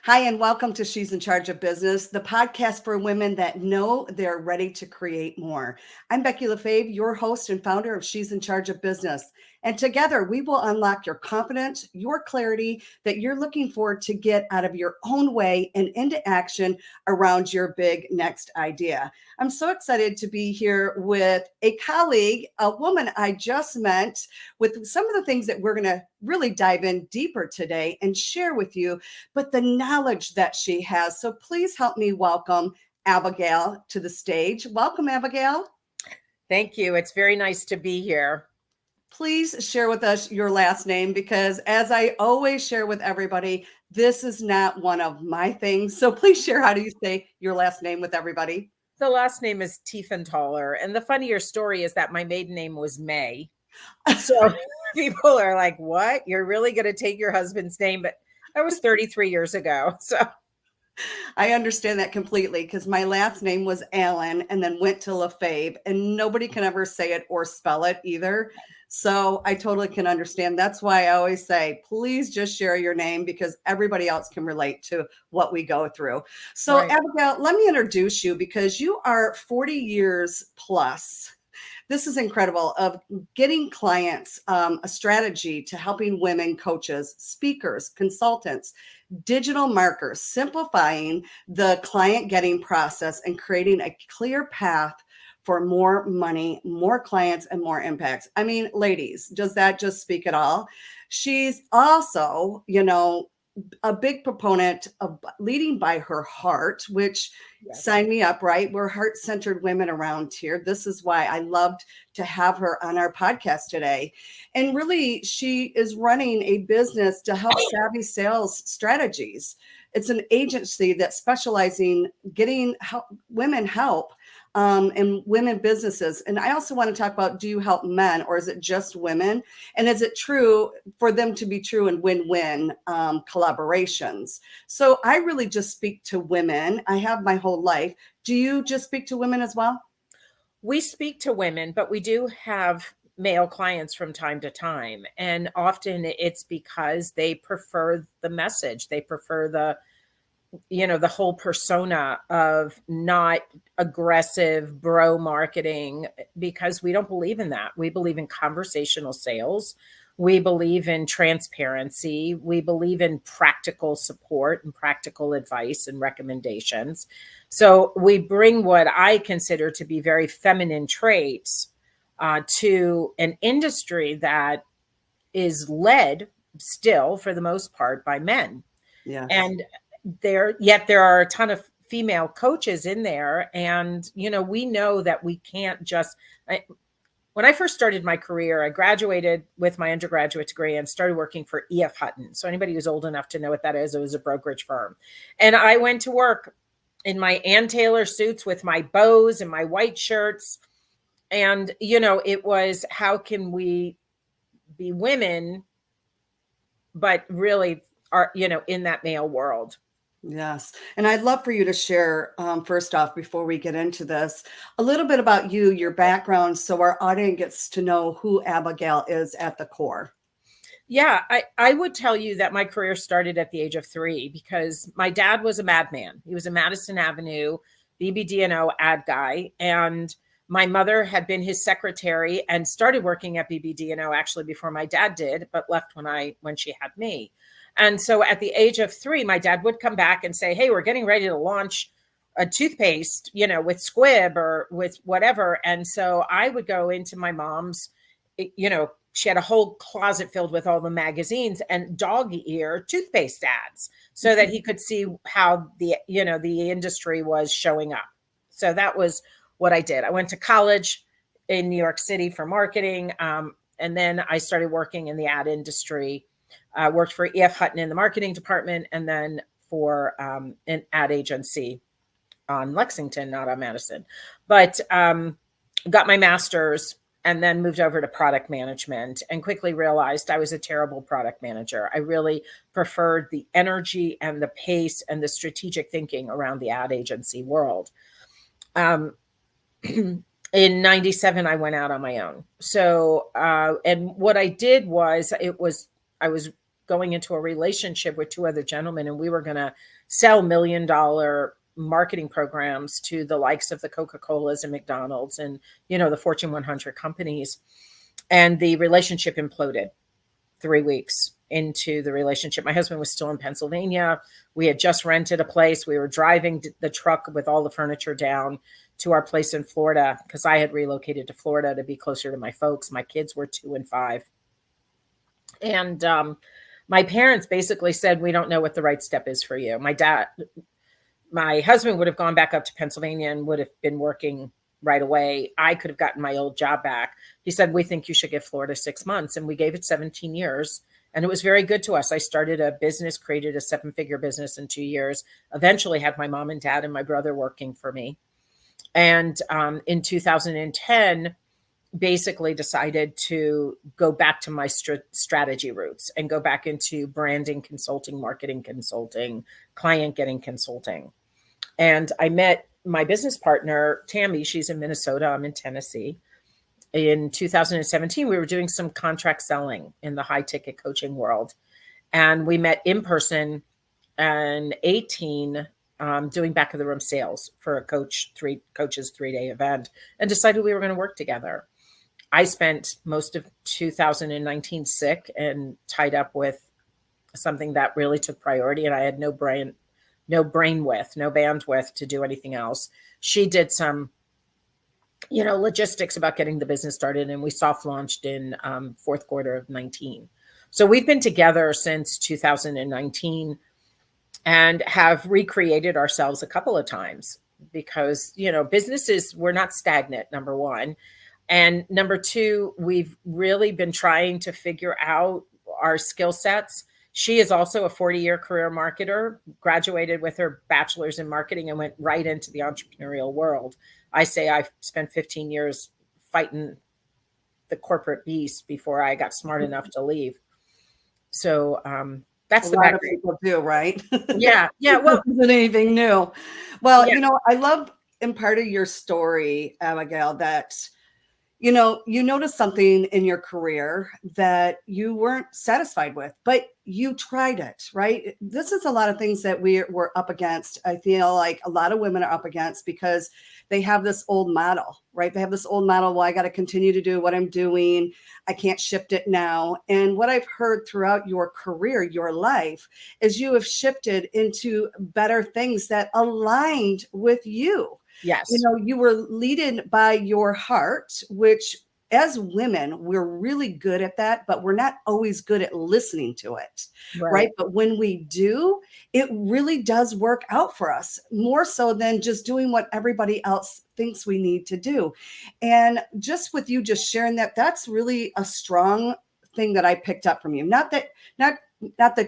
Hi, and welcome to She's in Charge of Business, the podcast for women that know they're ready to create more. I'm Becky LaFave, your host and founder of She's in Charge of Business. And together we will unlock your confidence, your clarity that you're looking for to get out of your own way and into action around your big next idea. I'm so excited to be here with a colleague, a woman I just met, with some of the things that we're going to really dive in deeper today and share with you, but the knowledge that she has. So please help me welcome Abigail to the stage. Welcome, Abigail. Thank you. It's very nice to be here. Please share with us your last name because, as I always share with everybody, this is not one of my things. So please share, how do you say your last name with everybody? The last name is Tiefenthaler. And the funnier story is that my maiden name was May. So people are like, what? You're really going to take your husband's name? But that was 33 years ago. So I understand that completely because my last name was Allen and then went to LaFave, and nobody can ever say it or spell it either. So I totally can understand. That's why I always say, please just share your name because everybody else can relate to what we go through. So, right. Abigail, let me introduce you because you are 40 years plus. This is incredible of getting clients a strategy to helping women coaches, speakers, consultants, digital markers, simplifying the client getting process and creating a clear path for more money, more clients, and more impacts. I mean, ladies, does that just speak it all? She's also, a big proponent of leading by her heart, which Yes. sign me up, right? We're heart-centered women around here. This is why I loved to have her on our podcast today. And really, she is running a business to help savvy sales strategies. It's an agency that's specializing getting women help and women businesses. And I also want to talk about, do you help men or is it just women? And is it true for them to be true in win-win collaborations? So I really just speak to women. I have my whole life. Do you just speak to women as well? We speak to women, but we do have male clients from time to time. And often it's because they prefer the message. They prefer the whole persona of not aggressive bro marketing, because we don't believe in that. We believe in conversational sales. We believe in transparency. We believe in practical support and practical advice and recommendations. So we bring what I consider to be very feminine traits to an industry that is led still, for the most part, by men. Yes. And there are a ton of female coaches in there. And, we know that we can't just, when I first started my career, I graduated with my undergraduate degree and started working for E.F. Hutton. So anybody who's old enough to know what that is, it was a brokerage firm. And I went to work in my Ann Taylor suits with my bows and my white shirts. And, it was, how can we be women, but really are, in that male world? Yes. And I'd love for you to share, first off, before we get into this, a little bit about you, your background, so our audience gets to know who Abigail is at the core. Yeah, I would tell you that my career started at the age of 3 because my dad was a madman. He was a Madison Avenue BBD&O ad guy. And my mother had been his secretary and started working at BBD&O actually before my dad did, but left when she had me. And so at the age of 3, my dad would come back and say, hey, we're getting ready to launch a toothpaste, with Squib or with whatever. And so I would go into my mom's, she had a whole closet filled with all the magazines and dog ear toothpaste ads so that he could see how the industry was showing up. So that was what I did. I went to college in New York City for marketing. And then I started working in the ad industry. I worked for E.F. Hutton in the marketing department, and then for an ad agency on Lexington, not on Madison. But got my master's and then moved over to product management and quickly realized I was a terrible product manager. I really preferred the energy and the pace and the strategic thinking around the ad agency world. In 97, I went out on my own. So, and what I did was, I was going into a relationship with two other gentlemen, and we were going to sell $1 million marketing programs to the likes of the Coca-Colas and McDonald's and, the Fortune 100 companies. And the relationship imploded 3 weeks into the relationship. My husband was still in Pennsylvania. We had just rented a place. We were driving the truck with all the furniture down to our place in Florida because I had relocated to Florida to be closer to my folks. My kids were 2 and 5. And my parents basically said, we don't know what the right step is for you. My husband would have gone back up to Pennsylvania and would have been working right away. I could have gotten my old job back. He said, we think you should give Florida 6 months. And we gave it 17 years. And it was very good to us. I started a business, created a 7-figure business in 2 years, eventually had my mom and dad and my brother working for me. And in 2010, basically decided to go back to my strategy roots and go back into branding consulting, marketing consulting, client getting consulting. And I met my business partner, Tammy. She's in Minnesota. I'm in Tennessee. In 2017, we were doing some contract selling in the high ticket coaching world. And we met in person in 2018, doing back of the room sales for a coach's 3-day event, and decided we were going to work together. I spent most of 2019 sick and tied up with something that really took priority. And I had no bandwidth to do anything else. She did some, logistics about getting the business started, and we soft launched in fourth quarter of 19. So we've been together since 2019 and have recreated ourselves a couple of times because, businesses, we're not stagnant, number one. And number two, we've really been trying to figure out our skill sets. She is also a 40-year career marketer, graduated with her bachelor's in marketing and went right into the entrepreneurial world. I say I've spent 15 years fighting the corporate beast before I got smart enough to leave. So that's the background. A lot of people do, right? Yeah. Well, this isn't anything new. Well, I love in part of your story, Abigail, that you noticed something in your career that you weren't satisfied with, but you tried it, right? This is a lot of things that we're up against. I feel like a lot of women are up against because they have this old model, right? They have this old model. Well, I got to continue to do what I'm doing. I can't shift it now. And what I've heard throughout your career, your life, is you have shifted into better things that aligned with you. Yes. You were leaded by your heart, which as women, we're really good at that, but we're not always good at listening to it. Right. But when we do, it really does work out for us more so than just doing what everybody else thinks we need to do. And just with you just sharing that, that's really a strong thing that I picked up from you. Not that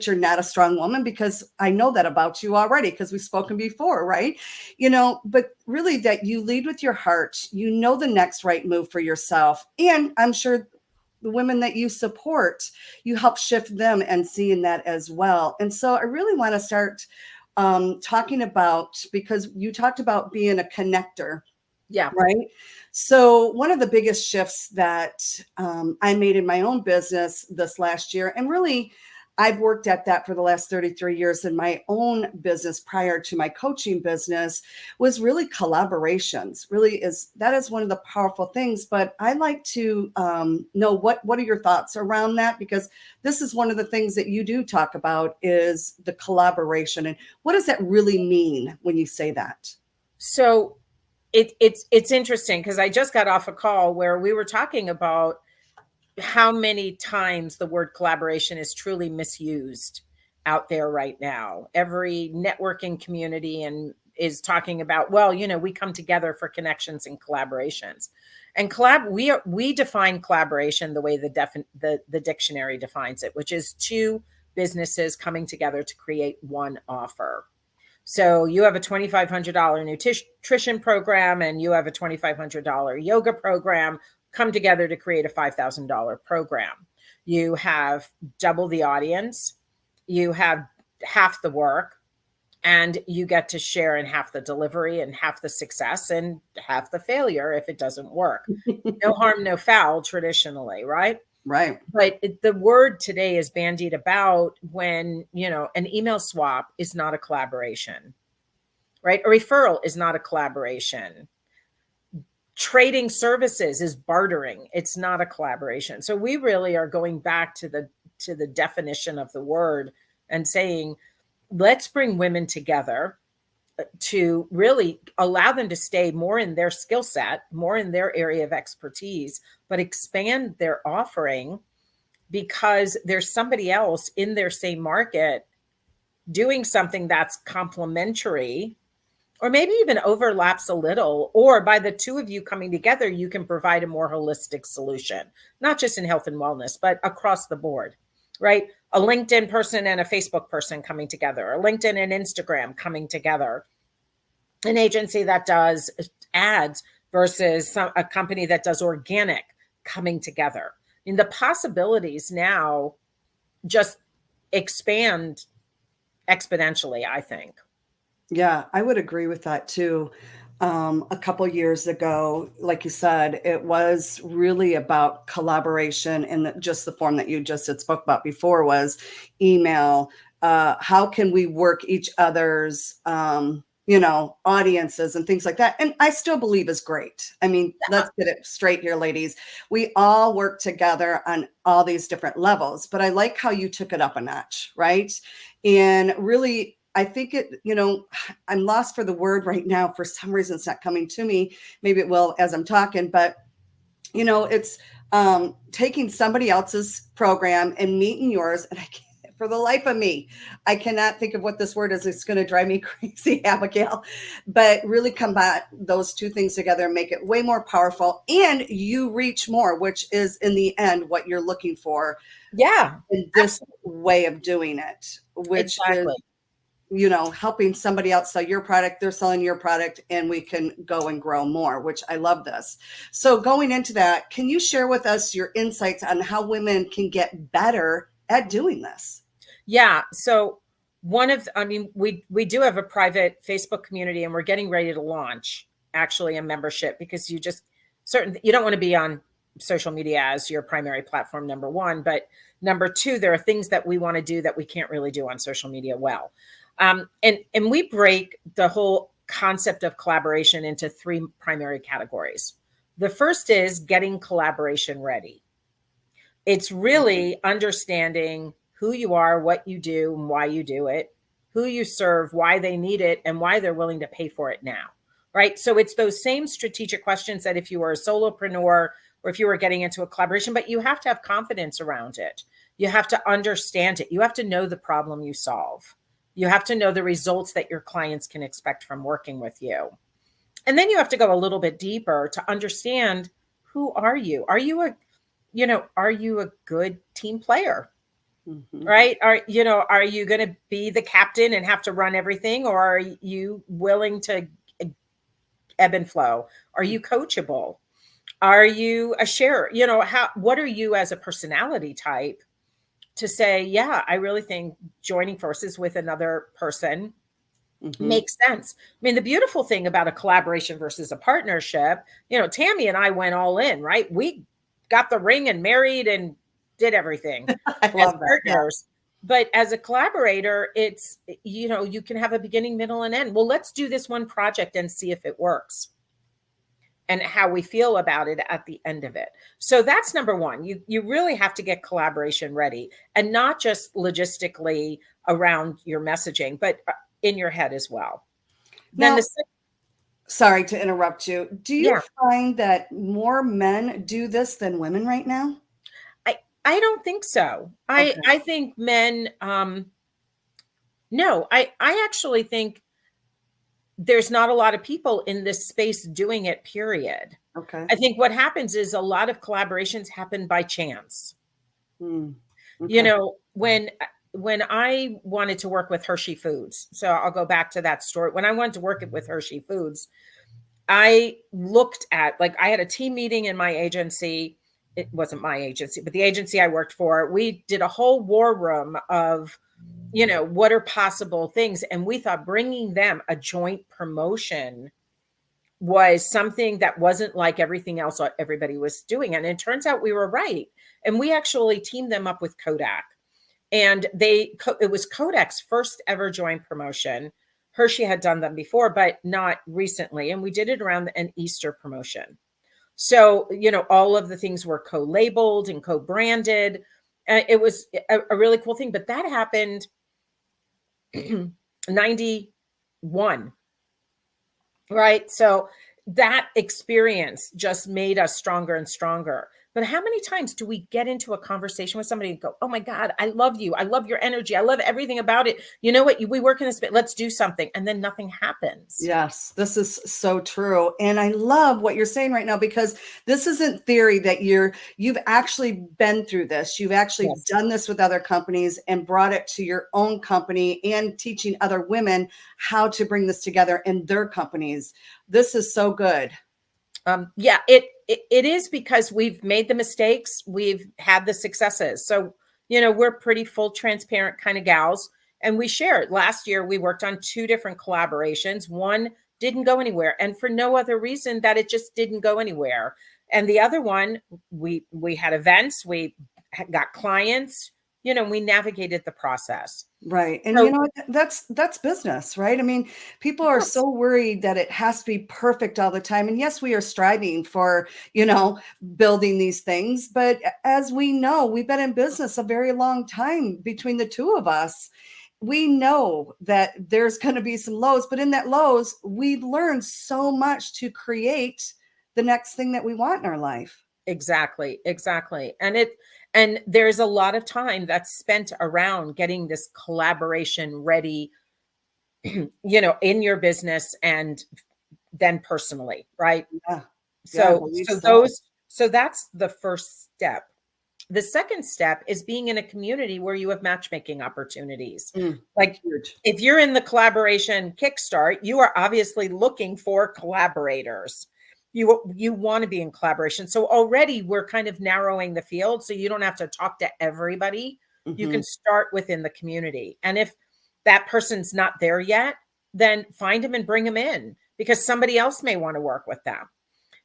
you're not a strong woman, because I know that about you already, because we've spoken before, right? But really that you lead with your heart, the next right move for yourself. And I'm sure the women that you support, you help shift them and seeing that as well. And so I really want to start talking about, because you talked about being a connector. Yeah. Right. So one of the biggest shifts that I made in my own business this last year, and really I've worked at that for the last 33 years in my own business prior to my coaching business, was really collaborations. That is one of the powerful things. But I like to know what are your thoughts around that? Because this is one of the things that you do talk about is the collaboration. And what does that really mean when you say that? So it's interesting because I just got off a call where we were talking about how many times the word collaboration is truly misused out there right now. Every networking community is talking about, we come together for connections and collaborations. And we define collaboration the way the dictionary defines it, which is two businesses coming together to create one offer. So you have a $2,500 nutrition program and you have a $2,500 yoga program, come together to create a $5,000 program. You have double the audience, you have half the work, and you get to share in half the delivery and half the success and half the failure if it doesn't work. No harm, no foul traditionally, right? Right. But the word today is bandied about when, an email swap is not a collaboration, right? A referral is not a collaboration. Trading services is bartering. It's not a collaboration. So we really are going back to the definition of the word and saying, let's bring women together to really allow them to stay more in their skill set, more in their area of expertise, but expand their offering because there's somebody else in their same market doing something that's complementary or maybe even overlaps a little, or by the two of you coming together, you can provide a more holistic solution, not just in health and wellness, but across the board, right? A LinkedIn person and a Facebook person coming together, a LinkedIn and Instagram coming together, an agency that does ads versus a company that does organic coming together. I mean, the possibilities now just expand exponentially, I think. Yeah, I would agree with that too. A couple years ago, like you said, it was really about collaboration in just the form that you just had spoke about before was email. How can we work each other's, audiences and things like that? And I still believe is great. I mean, let's get it straight here, ladies. We all work together on all these different levels, but I like how you took it up a notch, right? And really, I think I'm lost for the word right now. For some reason, it's not coming to me. Maybe it will as I'm talking, but it's taking somebody else's program and meeting yours. And I can't, for the life of me, I cannot think of what this word is. It's going to drive me crazy, Abigail, but really combat those two things together and make it way more powerful. And you reach more, which is in the end what you're looking for. Yeah. In this way of doing it, which Exactly. is helping somebody else sell your product, they're selling your product, and we can go and grow more, which I love this. So going into that, can you share with us your insights on how women can get better at doing this? Yeah. So we do have a private Facebook community and we're getting ready to launch actually a membership because you don't want to be on social media as your primary platform, number one, but number two, there are things that we want to do that we can't really do on social media well. And we break the whole concept of collaboration into three primary categories. The first is getting collaboration ready. It's really understanding who you are, what you do, and why you do it, who you serve, why they need it, and why they're willing to pay for it now, right? So it's those same strategic questions that if you were a solopreneur or if you were getting into a collaboration, but you have to have confidence around it. You have to understand it. You have to know the problem you solve. You have to know the results that your clients can expect from working with you. And then you have to go a little bit deeper to understand, who are you? Are you a good team player? Mm-hmm. Right? Are you going to be the captain and have to run everything, or are you willing to ebb and flow? Are you coachable? Are you a sharer? What are you as a personality type to say, yeah, I really think joining forces with another person makes sense. I mean, the beautiful thing about a collaboration versus a partnership, Tammy and I went all in, right? We got the ring and married and did everything I as love that. partners. Yeah. But as a collaborator, it's, you can have a beginning, middle, and end. Well, let's do this one project and see if it works and how we feel about it at the end of it. So that's number one. You really have to get collaboration ready, and not just logistically around your messaging, but in your head as well. Now, sorry to interrupt you. Do you Yeah. find that more men do this than women right now? I don't think so. Okay. I think men, no, I actually think there's not a lot of people in this space doing it, period. Okay. I think what happens is a lot of collaborations happen by chance. Okay. When I wanted to work with Hershey Foods, so I'll go back to that story. When I wanted to work with Hershey Foods, I looked at, I had a team meeting in my agency. It wasn't my agency, but the agency I worked for. We did a whole war room of, what are possible things. And we thought bringing them a joint promotion was something that wasn't like everything else everybody was doing. And it turns out we were right. And we actually teamed them up with Kodak. And it was Kodak's first ever joint promotion. Hershey had done them before, but not recently. And we did it around an Easter promotion. So, all of the things were co-labeled and co-branded. It was a really cool thing. But that happened 91. Right. So that experience just made us stronger and stronger. But how many times do we get into a conversation with somebody and go, oh my God, I love you. I love your energy. I love everything about it. You know what? We work in this bit. Let's do something. And then nothing happens. Yes, this is so true. And I love what you're saying right now, because this isn't theory that you've actually been through this. You've actually Yes. done this with other companies and brought it to your own company and teaching other women how to bring this together in their companies. This is so good. Yeah, it is, because we've made the mistakes, we've had the successes. So, we're pretty full, transparent kind of gals, and we shared. Last year, we worked on 2 different collaborations. One didn't go anywhere, and for no other reason that it just didn't go anywhere. And the other one, we had events, we got clients, we navigated the process. Right. And So, that's business, right? I mean, people are yes, so worried that it has to be perfect all the time. And yes, we are striving for, building these things. But as we know, we've been in business a very long time between the two of us. We know that there's going to be some lows, but in that lows, we've learned so much to create the next thing that we want in our life. exactly, exactly. And there's a lot of time that's spent around getting this collaboration ready, in your business and then personally, right? Yeah. Yeah, I So believe so so. those so that's the first step. The second step is being in a community where you have matchmaking opportunities. Mm, Like, huge. if you're in the collaboration kickstart, you are obviously looking for collaborators. You want to be in collaboration. So already we're kind of narrowing the field, so you don't have to talk to everybody. You can Mhm. start within the community. And if that person's not there yet, then find them and bring them in, because somebody else may want to work with them.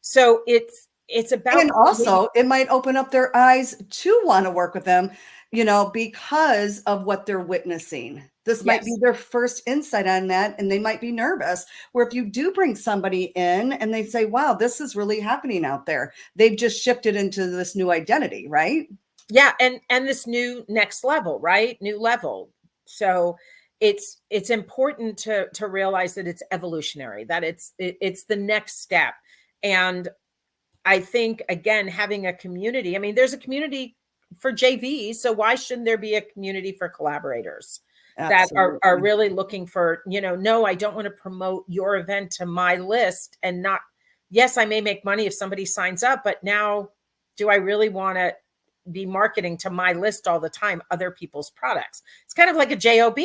So it's about And also, it might open up their eyes to want to work with them, because of what they're witnessing. This might be yes. their first insight on that, and they might be nervous. Where if you do bring somebody in and they say, wow, this is really happening out there, they've just shifted into this new identity, right? Yeah, and this new next level, right? New level. So it's important to realize that it's evolutionary, that it's the next step. And I think, again, having a community, I mean, there's a community for JVs, so why shouldn't there be a community for collaborators that are Absolutely. really looking for, no, I don't want to promote your event to my list and not, yes, I may make money if somebody signs up, but now do I really want to be marketing to my list all the time other people's products? It's kind of like a job,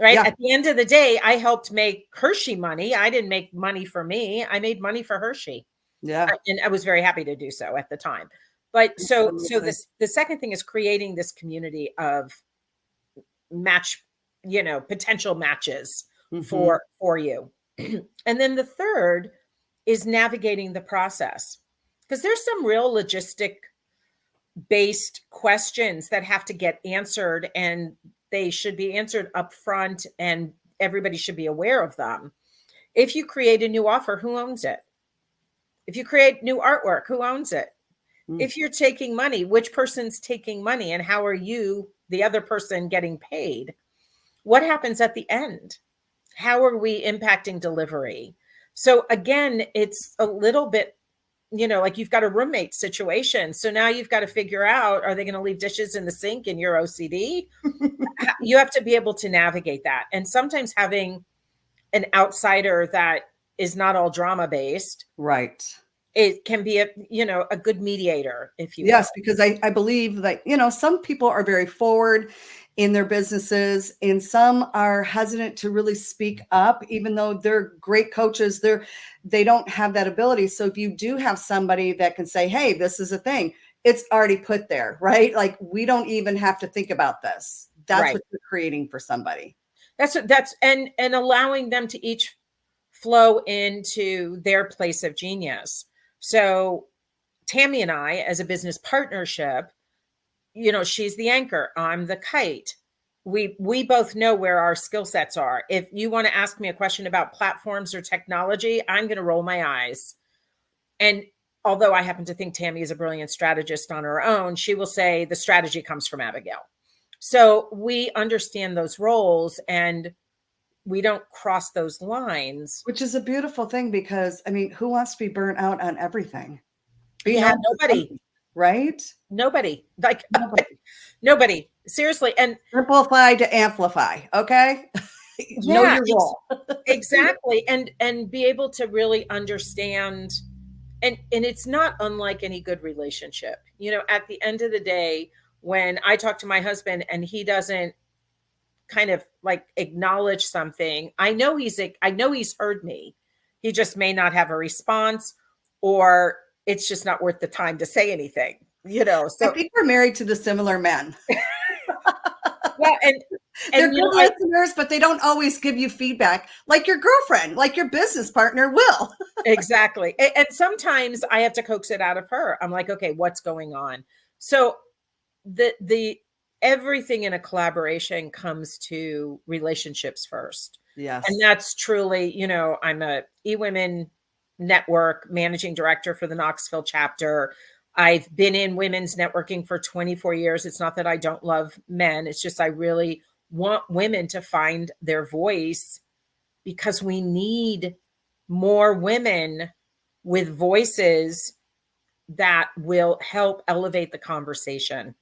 right? Yeah. At the end of the day, I helped make Hershey money. I didn't make money for me, I made money for Hershey. Yeah. And I was very happy to do so at the time. But so Absolutely. this the second thing is creating this community of match, potential matches Hmm. for you. And then the third is navigating the process, because there's some real logistic based questions that have to get answered, and they should be answered up front, and everybody should be aware of them. If you create a new offer, who owns it? If you create new artwork, who owns it? Mm. If you're taking money, which person's taking money, and how are you, the other person, getting paid? What happens at the end? How are we impacting delivery? So again, it's a little bit, like you've got a roommate situation. So now you've got to figure out, are they going to leave dishes in the sink in your OCD? You have to be able to navigate that. And sometimes having an outsider that is not all drama based, Right. it can be a good mediator, if you will. Yes, because I believe that, some people are very forward in their businesses and some are hesitant to really speak up, even though they're great coaches, they don't have that ability. So if you do have somebody that can say, hey, this is a thing, it's already put there, right? Like we don't even have to think about this. That's Right. what you're creating for somebody. That's and allowing them to each flow into their place of genius. So Tammy and I, as a business partnership, she's the anchor, I'm the kite. We both know where our skill sets are. If you want to ask me a question about platforms or technology, I'm going to roll my eyes. And although I happen to think Tammy is a brilliant strategist on her own, she will say the strategy comes from Abigail. So we understand those roles and we don't cross those lines. Which is a beautiful thing because, I mean, who wants to be burnt out on everything? Be Yeah, known for nobody. something, right? Nobody. Like Nobody. nobody. Seriously. And Simplify to amplify. Okay. Know yeah, your role. exactly. And be able to really understand, and it's not unlike any good relationship. At the end of the day, when I talk to my husband and he doesn't kind of like acknowledge something, I know he's heard me. He just may not have a response, or it's just not worth the time to say anything. I So think we're married to the similar men. well, They're and good listeners, but they don't always give you feedback like your girlfriend, like your business partner will. exactly. And sometimes I have to coax it out of her. I'm like, okay, what's going on? So the everything in a collaboration comes to relationships first. Yes. And that's truly, I'm a eWomen network managing director for the Knoxville chapter. I've been in women's networking for 24 years. It's not that I don't love men. It's just I really want women to find their voice, because we need more women with voices that will help elevate the conversation.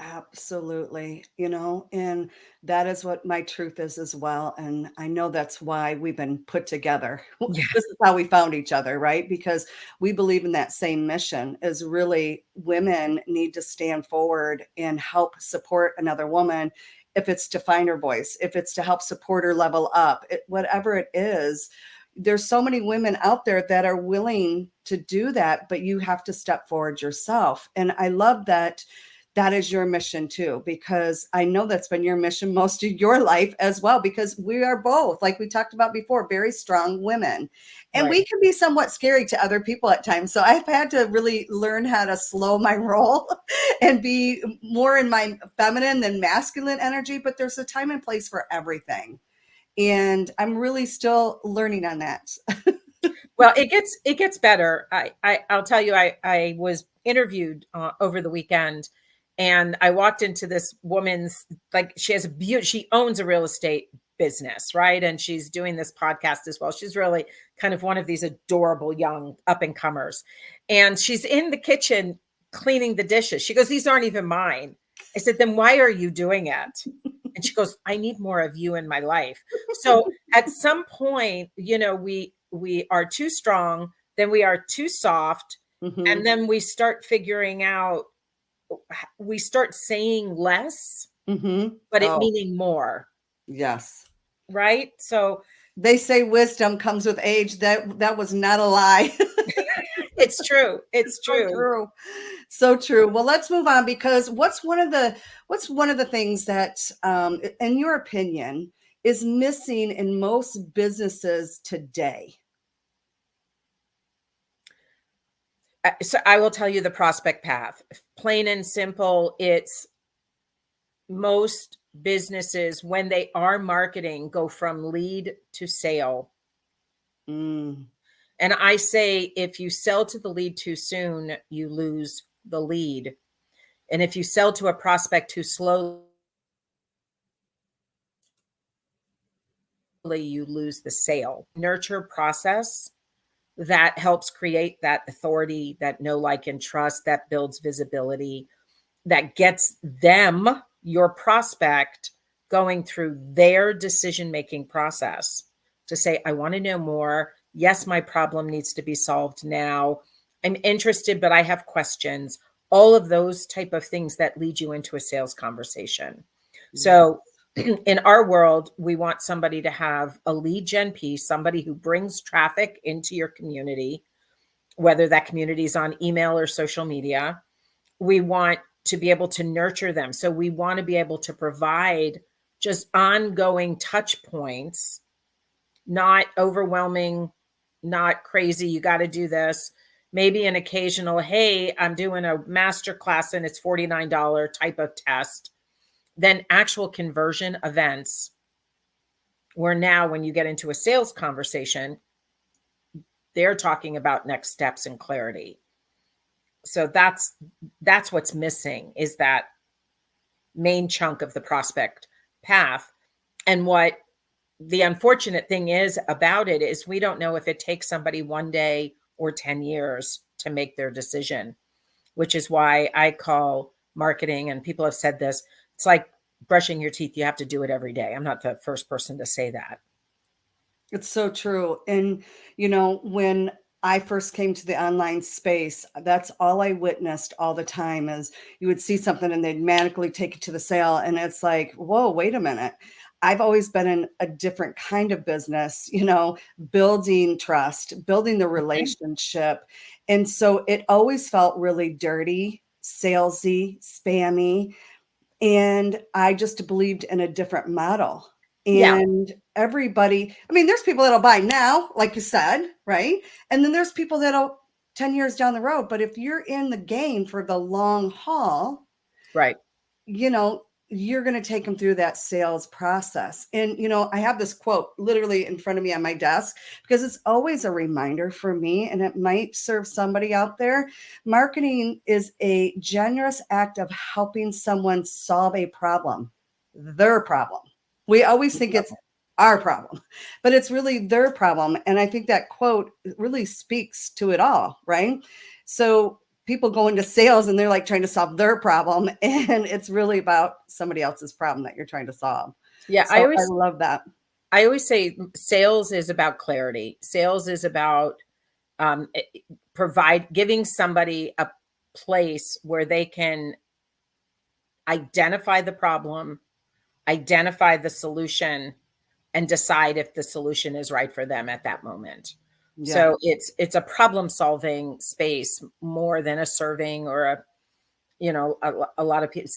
Absolutely. And that is what my truth is as well. And I know that's why we've been put together. Yeah. This is how we found each other, right? Because we believe in that same mission, is really women need to stand forward and help support another woman. If it's to find her voice, if it's to help support her level up, whatever it is, there's so many women out there that are willing to do that, but you have to step forward yourself. And I love that is your mission too, because I know that's been your mission most of your life as well, because we are both, like we talked about before, very strong women, and Right. we can be somewhat scary to other people at times. So I've had to really learn how to slow my roll and be more in my feminine than masculine energy, but there's a time and place for everything. And I'm really still learning on that. Well, it gets better. I'll tell you, I was interviewed over the weekend, and I walked into this woman's, like, she owns a real estate business, right? And she's doing this podcast as well. She's really kind of one of these adorable young up and comers. And she's in the kitchen cleaning the dishes. She goes, "These aren't even mine." I said, "Then why are you doing it?" And she goes, "I need more of you in my life." So at some point, we are too strong, then we are too soft, and then we start figuring out, we start saying less, but it meaning more. Yes. Right? So They say wisdom comes with age. That was not a lie. it's true. It's true. So true. So true. Well, let's move on, because what's one of the things that, in your opinion, is missing in most businesses today? So I will tell you the prospect path. Plain and simple, it's most businesses, when they are marketing, go from lead to sale. Mm. And I say, if you sell to the lead too soon, you lose the lead. And if you sell to a prospect too slowly, you lose the sale. Nurture process that helps create that authority, that know, like, and trust, that builds visibility, that gets them, your prospect, going through their decision-making process to say, I want to know more. Yes, my problem needs to be solved now. I'm interested, but I have questions. All of those type of things that lead you into a sales conversation. So in our world, we want somebody to have a lead gen piece, somebody who brings traffic into your community, whether that community is on email or social media. We want to be able to nurture them. So we want to be able to provide just ongoing touch points not overwhelming, not crazy. You got to do this. Maybe an occasional, hey, I'm doing a master class and it's $49 type of test. Then actual conversion events, where now when you get into a sales conversation, they're talking about next steps and clarity. So that's what's missing, is that main chunk of the prospect path. And what the unfortunate thing is about it is we don't know if it takes somebody one day or 10 years to make their decision, which is why I call marketing, and people have said this, it's like brushing your teeth. You have to do it every day. I'm not the first person to say that. It's so true. And, when I first came to the online space, that's all I witnessed all the time is you would see something and they'd magically take it to the sale. And it's like, whoa, wait a minute. I've always been in a different kind of business, building trust, building the relationship. And so it always felt really dirty, salesy, spammy. And I just believed in a different model. Yeah, And everybody, I mean, there's people that'll buy now, like you said, right? And then there's people that'll 10 years down the road. But if you're in the game for the long haul, right. you're going to take them through that sales process. And, I have this quote literally in front of me on my desk because it's always a reminder for me, and it might serve somebody out there. Marketing is a generous act of helping someone solve a problem, their problem. We always think it's our problem, but it's really their problem. And I think that quote really speaks to it all, right? So people go into sales and they're like trying to solve their problem, and it's really about somebody else's problem that you're trying to solve. Yeah, So I love that. I always say sales is about clarity. Sales is about giving somebody a place where they can identify the problem, identify the solution, and decide if the solution is right for them at that moment. Yeah. So it's a problem solving space more than a serving or a lot of people.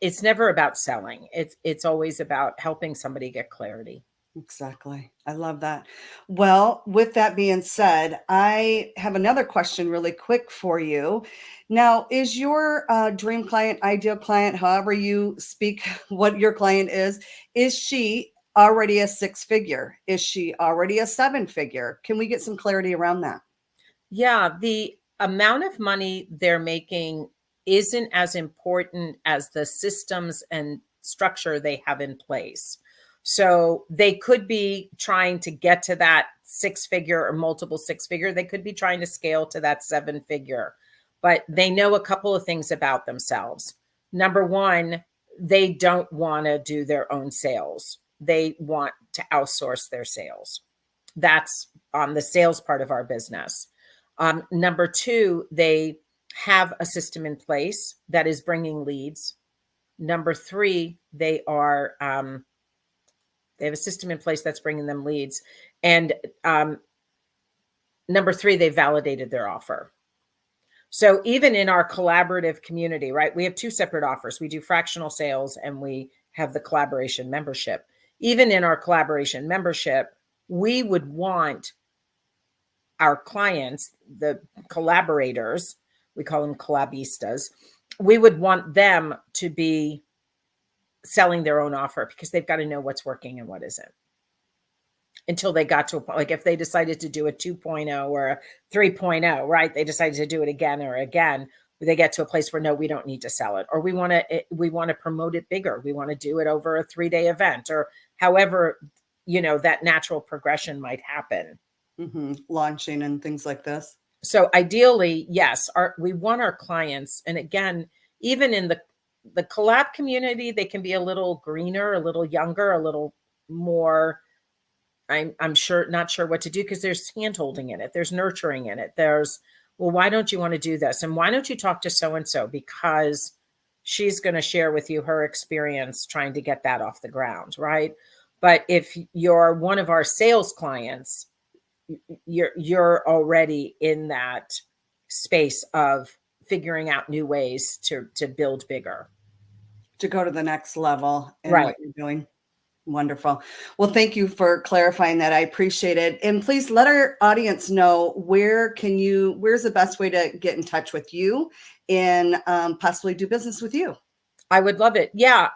It's never about selling. It's always about helping somebody get clarity. Exactly. I love that. Well, with that being said, I have another question really quick for you. Now, is your dream client, ideal client, however you speak, what your client is she already a six figure? Is she already a seven figure? Can we get some clarity around that? Yeah, the amount of money they're making isn't as important as the systems and structure they have in place. So they could be trying to get to that six figure or multiple six figure. They could be trying to scale to that seven figure, but they know a couple of things about themselves. Number one, they don't want to do their own sales. They want to outsource their sales. That's on the sales part of our business. Number two, they have a system in place that is bringing leads. Number three, they have a system in place that's bringing them leads. And number three, they validated their offer. So even in our collaborative community, right, we have two separate offers. We do fractional sales and we have the collaboration membership. Even in our collaboration membership, we would want our clients, the collaborators, we call them collabistas, we would want them to be selling their own offer because they've got to know what's working and what isn't. Until they got to a point, like if they decided to do a 2.0 or a 3.0, right? They decided to do it again or again, they get to a place where no, we don't need to sell it, or we want to promote it bigger. We want to do it over a 3-day event, or however, that natural progression might happen. Launching and things like this. So ideally, yes, we want our clients, and again, even in the collab community, they can be a little greener, a little younger, a little more. I'm not sure what to do because there's hand holding in it, there's nurturing in it. There's, well, why don't you want to do this, and why don't you talk to so and so because she's going to share with you her experience trying to get that off the ground, right? But if you're one of our sales clients, you're already in that space of figuring out new ways to build bigger, to go to the next level in right? what you're doing. Wonderful. Well, thank you for clarifying that. I appreciate it. And please let our audience know where's the best way to get in touch with you and possibly do business with you. I would love it. Yeah.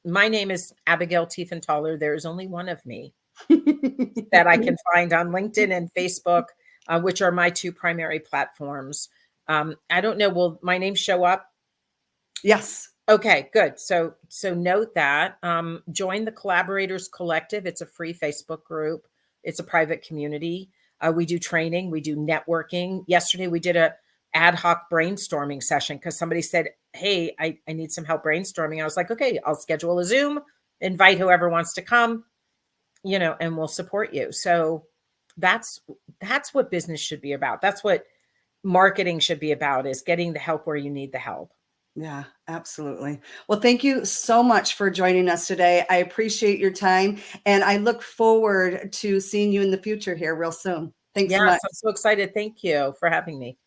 My name is Abigail Tiefenthaler. There's only one of me that I can find on LinkedIn and Facebook, which are my two primary platforms. I don't know. Will my name show up? Yes. Okay, good. So note that. Join the Collaborators Collective. It's a free Facebook group. It's a private community. We do training. We do networking. Yesterday we did a ad hoc brainstorming session because somebody said, "Hey, I need some help brainstorming." I was like, "Okay, I'll schedule a Zoom, invite whoever wants to come, and we'll support you." So that's what business should be about. That's what marketing should be about, is getting the help where you need the help. Yeah, absolutely. Well, thank you so much for joining us today. I appreciate your time, and I look forward to seeing you in the future here real soon. Thanks Yes, so much. I'm so excited. Thank you for having me.